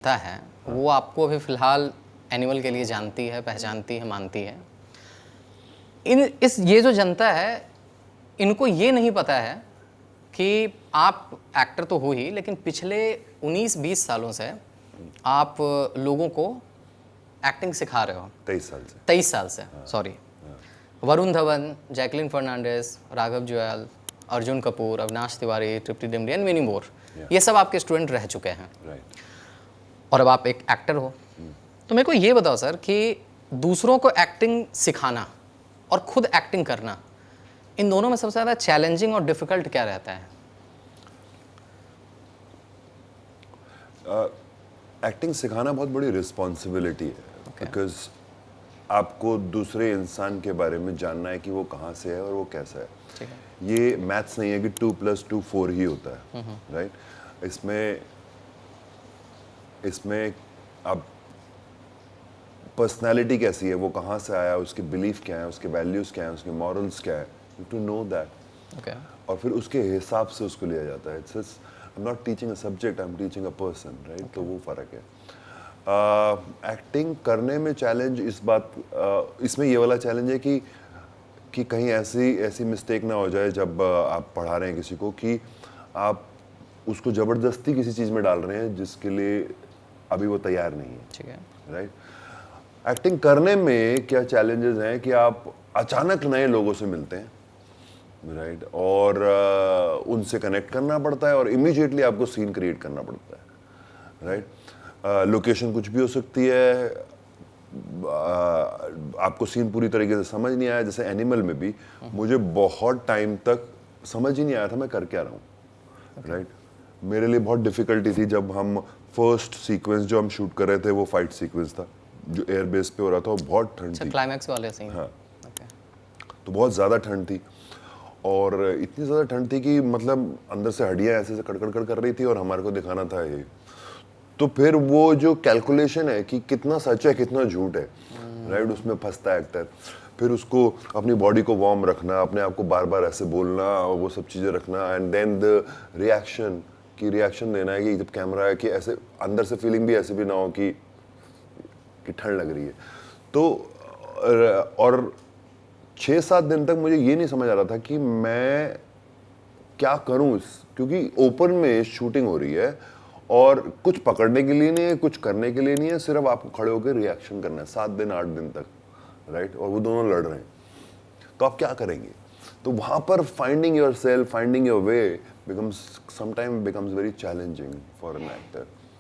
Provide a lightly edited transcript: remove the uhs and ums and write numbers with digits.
जनता है वो आपको अभी फ़िलहाल एनिमल के लिए जानती है, पहचानती है, मानती है। ये जो जनता है, इनको ये नहीं पता है कि आप एक्टर तो हो ही, लेकिन पिछले 19-20 सालों से आप लोगों को एक्टिंग सिखा रहे हो। 23 साल से, sorry. Varun Dhawan, Jacqueline Fernandez, Raghav Juyal, Arjun Kapoor, Avinash Tiwari, Tripti Dimri and many more, ये सब आपके स्टूडेंट रह चुके हैं। और अब आप एक एक्टर हो। तो मेरे को ये बताओ सर कि दूसरों को एक्टिंग सिखाना और खुद एक्टिंग करना, इन दोनों में सबसे ज़्यादा चैलेंजिंग और डिफिकल्ट क्या रहता है? एक्टिंग सिखाना बहुत बड़ी रिस्पॉन्सिबिलिटी है, बिकॉज आपको दूसरे इंसान के बारे में जानना है कि वो कहाँ से है और वो कैसा है। ये मैथ्स नहीं है कि 2+2 4 ही होता है, राइट? इसमें अब पर्सनालिटी कैसी है, वो कहाँ से आया, उसके बिलीफ क्या है, उसके वैल्यूज़ क्या है, उसके मॉरल्स क्या है, यू टू नो दैट। और फिर उसके हिसाब से उसको लिया जाता है। It's I am not teaching a subject, I am teaching a person, right? तो वो फ़र्क है। एक्टिंग करने में चैलेंज इस बात इसमें ये वाला चैलेंज है कि कहीं ऐसी मिस्टेक ना हो जाए जब आप पढ़ा रहे हैं किसी को कि आप उसको ज़बरदस्ती किसी चीज़ में डाल रहे हैं जिसके लिए अभी वो तैयार नहीं है। ठीक है, राइट? एक्टिंग करने में क्या चैलेंजेस हैं कि आप अचानक नए लोगों से मिलते हैं, राइट? और उनसे कनेक्ट करना पड़ता है और इमीडिएटली आपको सीन क्रिएट करना पड़ता है, राइट? लोकेशन कुछ भी हो सकती है, आपको सीन पूरी तरीके से समझ नहीं आया। जैसे एनिमल में भी मुझे बहुत टाइम तक समझ ही नहीं आया था मैं कर क्या रहा हूँ, राइट? मेरे लिए बहुत डिफिकल्टी थी जब हम फर्स्ट सीक्वेंस जो हम शूट कर रहे थे वो फाइट सीक्वेंस था जो एयरबेस पे हो रहा था, और बहुत ठंड थी। क्लाइमैक्स वाले सीन। हाँ, तो बहुत ज़्यादा ठंड थी और इतनी ज़्यादा ठंड थी कि मतलब अंदर से हड्डियाँ ऐसे कड़कड़ कर रही थी और हमारे को दिखाना था ये। तो फिर वो जो कैलकुलेशन है कि कितना सच है कितना झूठ है, राइट, उसमें फंसता है एक्टर। फिर उसको अपनी बॉडी को वार्म रखना, अपने आप को बार बार ऐसे बोलना और वो सब चीज़ें रखना, एंड देन द रिएक्शन की रिएक्शन देना है कि जब कैमरा है कि ऐसे अंदर से फीलिंग भी ऐसे भी ना हो कि ठंड लग रही है। तो और 6-7 दिन तक मुझे ये नहीं समझ आ रहा था कि मैं क्या करूं, क्योंकि ओपन में शूटिंग हो रही है और कुछ पकड़ने के लिए नहीं है, कुछ करने के लिए नहीं है, सिर्फ आपको खड़े होकर रिएक्शन करना है 7 दिन 8 दिन तक, राइट? और वो दोनों लड़ रहे हैं, तो आप क्या करेंगे? तो वहां पर finding your self, finding your way becomes sometime becomes very challenging for an actor.